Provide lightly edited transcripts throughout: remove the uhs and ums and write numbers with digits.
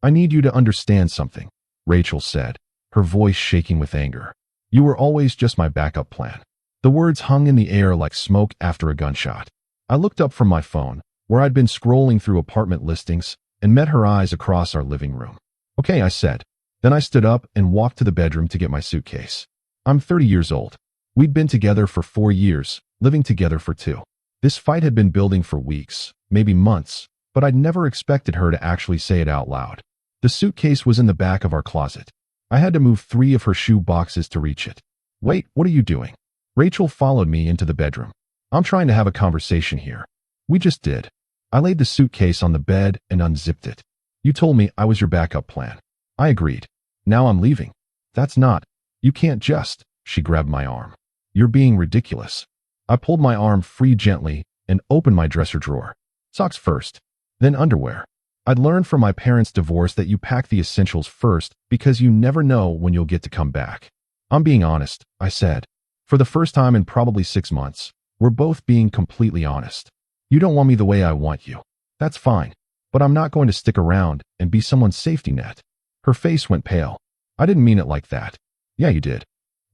I need you to understand something, Rachel said, her voice shaking with anger. You were always just my backup plan. The words hung in the air like smoke after a gunshot. I looked up from my phone, where I'd been scrolling through apartment listings, and met her eyes across our living room. Okay, I said. Then I stood up and walked to the bedroom to get my suitcase. I'm 30 years old. We'd been together for 4 years, living together for 2. This fight had been building for weeks, maybe months, but I'd never expected her to actually say it out loud. The suitcase was in the back of our closet. I had to move 3 of her shoe boxes to reach it. Wait, what are you doing? Rachel followed me into the bedroom. I'm trying to have a conversation here. We just did. I laid the suitcase on the bed and unzipped it. You told me I was your backup plan. I agreed. Now I'm leaving. That's not. You can't just. She grabbed my arm. You're being ridiculous. I pulled my arm free gently and opened my dresser drawer. Socks first, then underwear. I'd learned from my parents' divorce that you pack the essentials first because you never know when you'll get to come back. I'm being honest, I said. For the first time in probably 6 months, we're both being completely honest. You don't want me the way I want you. That's fine, but I'm not going to stick around and be someone's safety net. Her face went pale. I didn't mean it like that. Yeah, you did.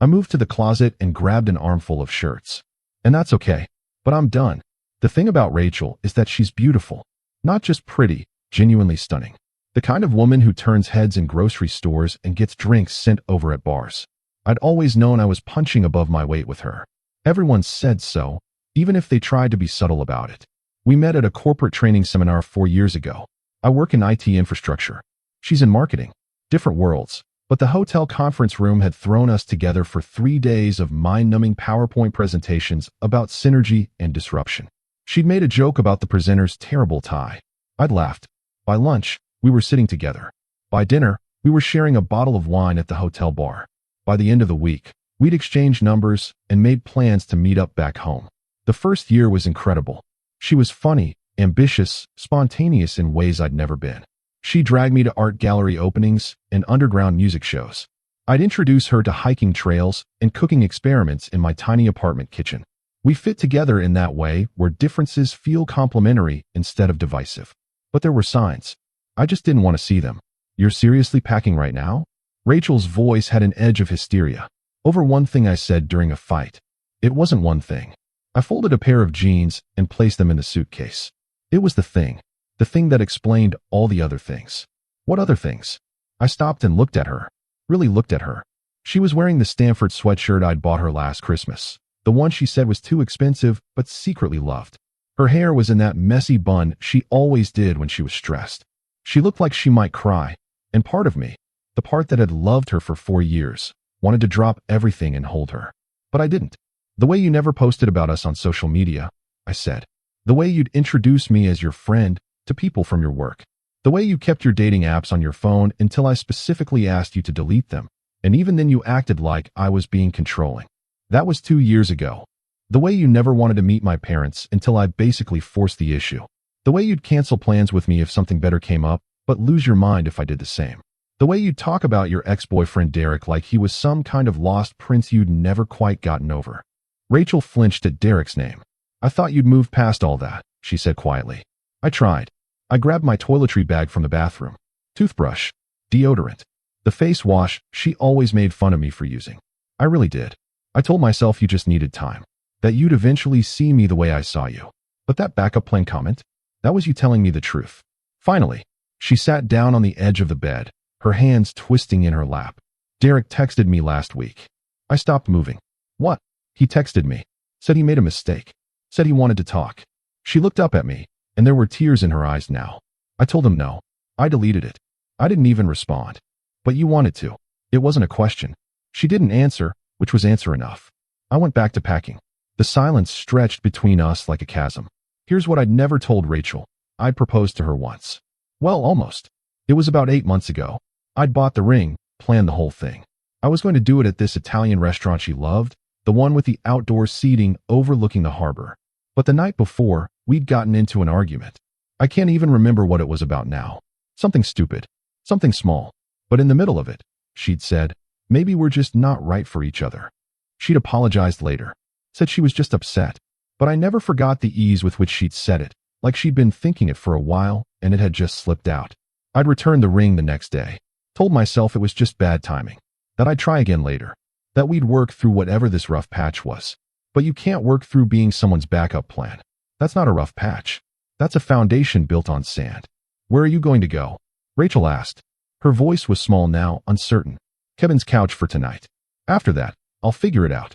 I moved to the closet and grabbed an armful of shirts. And that's okay, but I'm done. The thing about Rachel is that she's beautiful. Not just pretty, genuinely stunning. The kind of woman who turns heads in grocery stores and gets drinks sent over at bars. I'd always known I was punching above my weight with her. Everyone said so, even if they tried to be subtle about it. We met at a corporate training seminar 4 years ago. I work in IT infrastructure. She's in marketing. Different worlds. But the hotel conference room had thrown us together for 3 days of mind-numbing PowerPoint presentations about synergy and disruption. She'd made a joke about the presenter's terrible tie. I'd laughed. By lunch, we were sitting together. By dinner, we were sharing a bottle of wine at the hotel bar. By the end of the week, we'd exchanged numbers and made plans to meet up back home. The first year was incredible. She was funny, ambitious, spontaneous in ways I'd never been. She dragged me to art gallery openings and underground music shows. I'd introduce her to hiking trails and cooking experiments in my tiny apartment kitchen. We fit together in that way where differences feel complementary instead of divisive. But there were signs. I just didn't want to see them. You're seriously packing right now? Rachel's voice had an edge of hysteria. Over one thing I said during a fight. It wasn't one thing. I folded a pair of jeans and placed them in the suitcase. It was the thing that explained all the other things. What other things? I stopped and looked at her. Really looked at her. She was wearing the Stanford sweatshirt I'd bought her last Christmas. The one she said was too expensive, but secretly loved. Her hair was in that messy bun she always did when she was stressed. She looked like she might cry. And part of me, the part that had loved her for 4 years, wanted to drop everything and hold her. But I didn't. The way you never posted about us on social media, I said. The way you'd introduce me as your friend to people from your work. The way you kept your dating apps on your phone until I specifically asked you to delete them. And even then you acted like I was being controlling. That was 2 years ago. The way you never wanted to meet my parents until I basically forced the issue. The way you'd cancel plans with me if something better came up, but lose your mind if I did the same. The way you'd talk about your ex-boyfriend Derek like he was some kind of lost prince you'd never quite gotten over. Rachel flinched at Derek's name. I thought you'd moved past all that, she said quietly. I tried. I grabbed my toiletry bag from the bathroom. Toothbrush. Deodorant. The face wash she always made fun of me for using. I really did. I told myself you just needed time. That you'd eventually see me the way I saw you. But that backup plan comment? That was you telling me the truth. Finally, she sat down on the edge of the bed, her hands twisting in her lap. Derek texted me last week. I stopped moving. What? He texted me. Said he made a mistake. Said he wanted to talk. She looked up at me, and there were tears in her eyes now. I told him no. I deleted it. I didn't even respond. But you wanted to. It wasn't a question. She didn't answer, which was answer enough. I went back to packing. The silence stretched between us like a chasm. Here's what I'd never told Rachel. I'd proposed to her once. Well, almost. It was about 8 months ago. I'd bought the ring, planned the whole thing. I was going to do it at this Italian restaurant she loved, the one with the outdoor seating overlooking the harbor. But the night before, we'd gotten into an argument. I can't even remember what it was about now. Something stupid. Something small. But in the middle of it, she'd said, maybe we're just not right for each other. She'd apologized later. Said she was just upset. But I never forgot the ease with which she'd said it, like she'd been thinking it for a while and it had just slipped out. I'd return the ring the next day. Told myself it was just bad timing. That I'd try again later. That we'd work through whatever this rough patch was. But you can't work through being someone's backup plan. That's not a rough patch. That's a foundation built on sand. Where are you going to go? Rachel asked. Her voice was small now, uncertain. Kevin's couch for tonight. After that, I'll figure it out.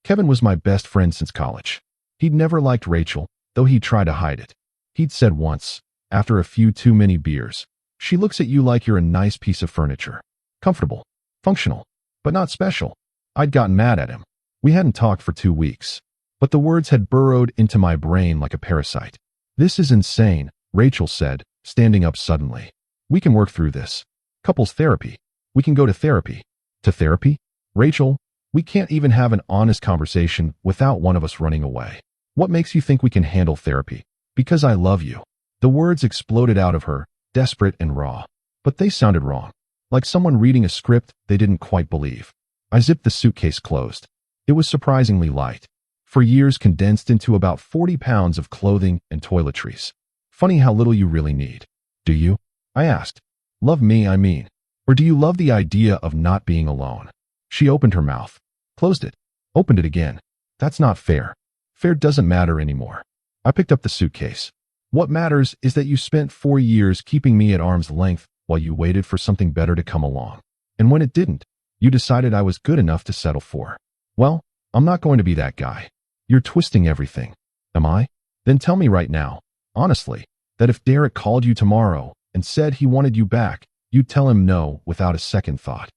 Kevin was my best friend since college. He'd never liked Rachel, though he'd tried to hide it. He'd said once, after a few too many beers, she looks at you like you're a nice piece of furniture. Comfortable, functional, but not special. I'd gotten mad at him. We hadn't talked for 2 weeks, but the words had burrowed into my brain like a parasite. This is insane, Rachel said, standing up suddenly. We can work through this. Couples therapy. We can go to therapy. To therapy? Rachel, we can't even have an honest conversation without one of us running away. What makes you think we can handle therapy? Because I love you. The words exploded out of her, desperate and raw. But they sounded wrong. Like someone reading a script they didn't quite believe. I zipped the suitcase closed. It was surprisingly light. For years condensed into about 40 pounds of clothing and toiletries. Funny how little you really need. Do you? I asked. Love me, I mean. Or do you love the idea of not being alone? She opened her mouth. Closed it. Opened it again. That's not fair. Fair doesn't matter anymore. I picked up the suitcase. What matters is that you spent 4 years keeping me at arm's length while you waited for something better to come along. And when it didn't, you decided I was good enough to settle for. Well, I'm not going to be that guy. You're twisting everything. Am I? Then tell me right now, honestly, that if Derek called you tomorrow and said he wanted you back, you'd tell him no without a second thought.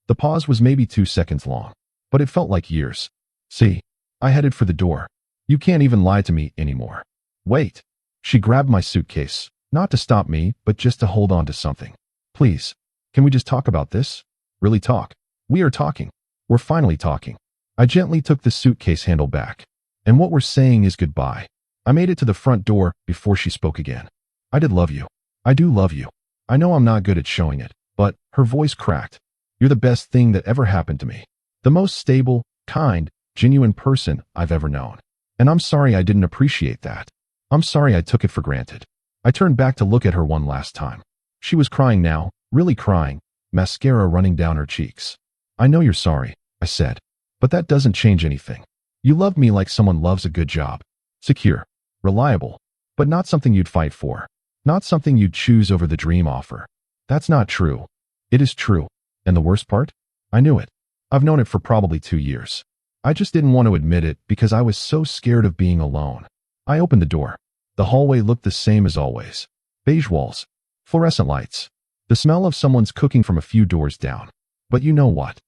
The pause was maybe 2 seconds long, but it felt like years. See, I headed for the door. You can't even lie to me anymore. Wait. She grabbed my suitcase, not to stop me, but just to hold on to something. Please, can we just talk about this? Really talk. We are talking. We're finally talking. I gently took the suitcase handle back. And what we're saying is goodbye. I made it to the front door before she spoke again. I did love you. I do love you. I know I'm not good at showing it, but her voice cracked. You're the best thing that ever happened to me. The most stable, kind, genuine person I've ever known. And I'm sorry I didn't appreciate that. I'm sorry I took it for granted. I turned back to look at her one last time. She was crying now, really crying, mascara running down her cheeks. I know you're sorry, I said. But that doesn't change anything. You love me like someone loves a good job. Secure, reliable, but not something you'd fight for. Not something you'd choose over the dream offer. That's not true. It is true. And the worst part? I knew it. I've known it for probably 2 years. I just didn't want to admit it because I was so scared of being alone. I opened the door. The hallway looked the same as always. Beige walls. Fluorescent lights. The smell of someone's cooking from a few doors down. But you know what?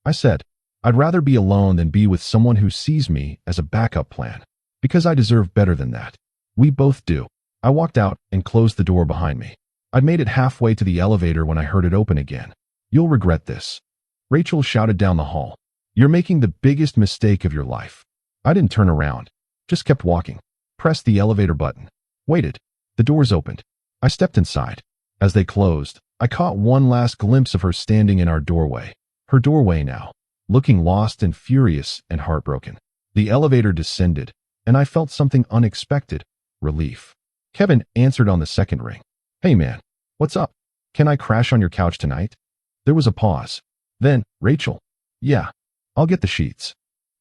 I said, I'd rather be alone than be with someone who sees me as a backup plan. Because I deserve better than that. We both do. I walked out and closed the door behind me. I'd made it halfway to the elevator when I heard it open again. You'll regret this. Rachel shouted down the hall. You're making the biggest mistake of your life. I didn't turn around. Just kept walking. Pressed the elevator button. Waited. The doors opened. I stepped inside. As they closed, I caught one last glimpse of her standing in our doorway. Her doorway now. Looking lost and furious and heartbroken. The elevator descended, and I felt something unexpected. Relief. Kevin answered on the second ring. Hey man, what's up? Can I crash on your couch tonight? There was a pause. Then, Rachel. Yeah, I'll get the sheets.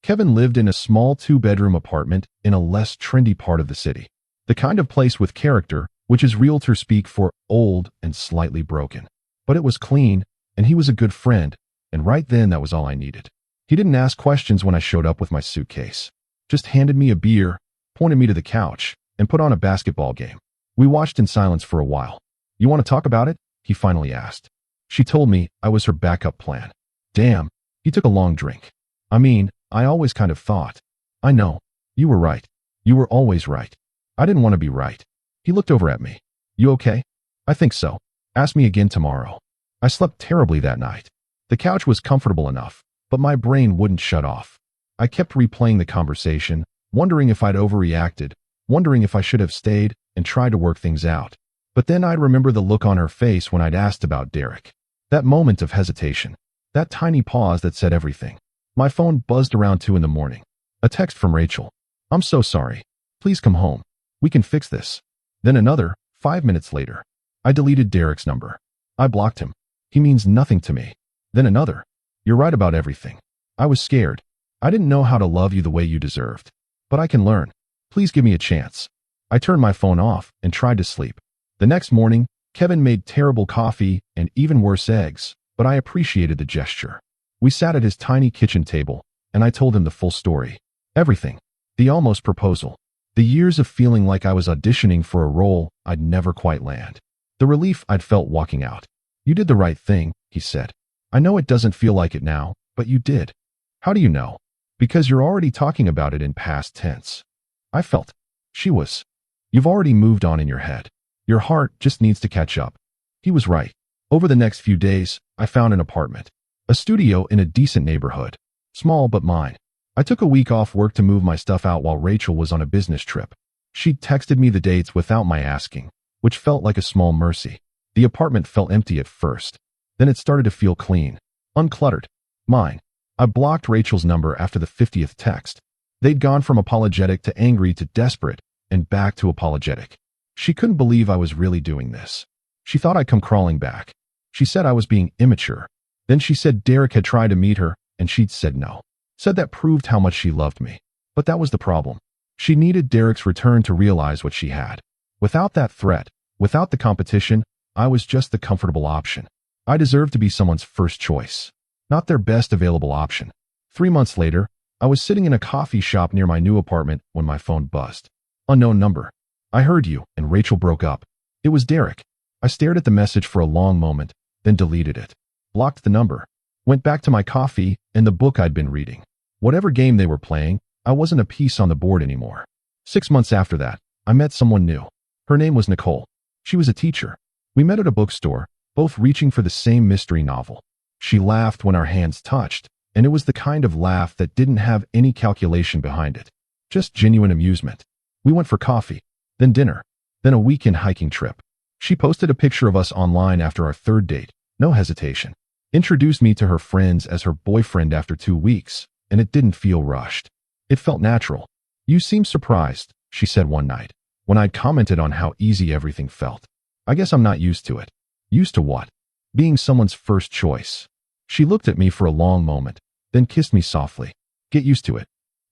Kevin lived in a small 2-bedroom apartment in a less trendy part of the city. The kind of place with character, which is realtor speak for old and slightly broken. But it was clean, and he was a good friend, and right then that was all I needed. He didn't ask questions when I showed up with my suitcase. Just handed me a beer, pointed me to the couch, and put on a basketball game. We watched in silence for a while. You want to talk about it? He finally asked. She told me I was her backup plan. Damn, he took a long drink. I mean, I always kind of thought. I know. You were right. You were always right. I didn't want to be right. He looked over at me. You okay? I think so. Ask me again tomorrow. I slept terribly that night. The couch was comfortable enough, but my brain wouldn't shut off. I kept replaying the conversation, wondering if I'd overreacted, wondering if I should have stayed and tried to work things out. But then I'd remember the look on her face when I'd asked about Derek. That moment of hesitation. That tiny pause that said everything. My phone buzzed around 2 in the morning. A text from Rachel. I'm so sorry. Please come home. We can fix this. Then another, 5 minutes later. I deleted Derek's number. I blocked him. He means nothing to me. Then another. You're right about everything. I was scared. I didn't know how to love you the way you deserved. But I can learn. Please give me a chance. I turned my phone off and tried to sleep. The next morning, Kevin made terrible coffee and even worse eggs, but I appreciated the gesture. We sat at his tiny kitchen table, and I told him the full story. Everything. The almost proposal. The years of feeling like I was auditioning for a role I'd never quite land. The relief I'd felt walking out. You did the right thing, he said. I know it doesn't feel like it now, but you did. How do you know? Because you're already talking about it in past tense. I felt. She was. You've already moved on in your head. Your heart just needs to catch up. He was right. Over the next few days, I found an apartment. A studio in a decent neighborhood. Small but mine. I took a week off work to move my stuff out while Rachel was on a business trip. She'd texted me the dates without my asking, which felt like a small mercy. The apartment felt empty at first. Then it started to feel clean. Uncluttered. Mine. I blocked Rachel's number after the 50th text. They'd gone from apologetic to angry to desperate, and back to apologetic. She couldn't believe I was really doing this. She thought I'd come crawling back. She said I was being immature. Then she said Derek had tried to meet her, and she'd said no. Said that proved how much she loved me. But that was the problem. She needed Derek's return to realize what she had. Without that threat, without the competition, I was just the comfortable option. I deserved to be someone's first choice, not their best available option. 3 months later, I was sitting in a coffee shop near my new apartment when my phone buzzed. Unknown number. I heard you, and Rachel broke up. It was Derek. I stared at the message for a long moment, then deleted it. Blocked the number. Went back to my coffee and the book I'd been reading. Whatever game they were playing, I wasn't a piece on the board anymore. 6 months after that, I met someone new. Her name was Nicole. She was a teacher. We met at a bookstore, both reaching for the same mystery novel. She laughed when our hands touched, and it was the kind of laugh that didn't have any calculation behind it. Just genuine amusement. We went for coffee, then dinner, then a weekend hiking trip. She posted a picture of us online after our third date, no hesitation. Introduced me to her friends as her boyfriend after 2 weeks, and it didn't feel rushed. It felt natural. You seem surprised, she said one night, when I'd commented on how easy everything felt. I guess I'm not used to it. Used to what? Being someone's first choice. She looked at me for a long moment, then kissed me softly. Get used to it.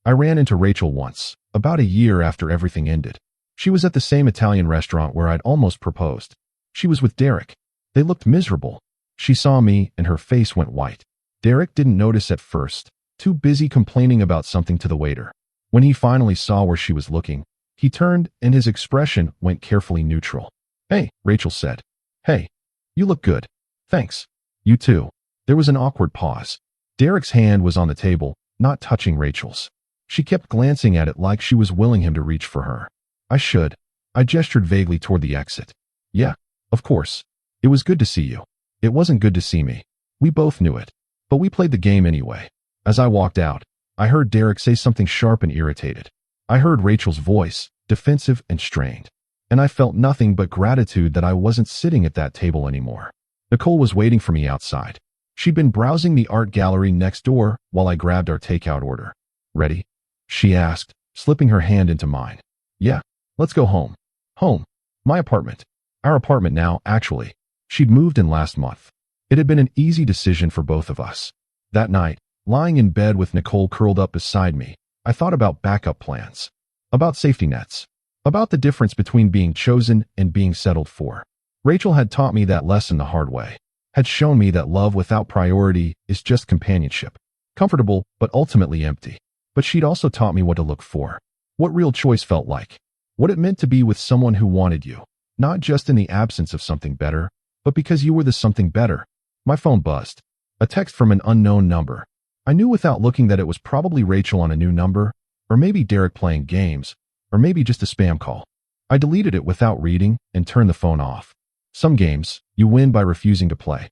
I ran into Rachel once, about a year after everything ended. She was at the same Italian restaurant where I'd almost proposed. She was with Derek. They looked miserable. She saw me, and her face went white. Derek didn't notice at first, too busy complaining about something to the waiter. When he finally saw where she was looking, he turned, and his expression went carefully neutral. Hey, Rachel said. Hey. You look good. Thanks. You too. There was an awkward pause. Derek's hand was on the table, not touching Rachel's. She kept glancing at it like she was willing him to reach for her. I should. I gestured vaguely toward the exit. Yeah, of course. It was good to see you. It wasn't good to see me. We both knew it. But we played the game anyway. As I walked out, I heard Derek say something sharp and irritated. I heard Rachel's voice, defensive and strained. And I felt nothing but gratitude that I wasn't sitting at that table anymore. Nicole was waiting for me outside. She'd been browsing the art gallery next door while I grabbed our takeout order. Ready? She asked, slipping her hand into mine. Yeah, let's go home. Home. My apartment. Our apartment now, actually. She'd moved in last month. It had been an easy decision for both of us. That night, lying in bed with Nicole curled up beside me, I thought about backup plans. About safety nets. About the difference between being chosen and being settled for. Rachel had taught me that lesson the hard way. Had shown me that love without priority is just companionship. Comfortable, but ultimately empty. But she'd also taught me what to look for. What real choice felt like. What it meant to be with someone who wanted you. Not just in the absence of something better, but because you were the something better. My phone buzzed. A text from an unknown number. I knew without looking that it was probably Rachel on a new number, or maybe Derek playing games, or maybe just a spam call. I deleted it without reading and turned the phone off. Some games, you win by refusing to play.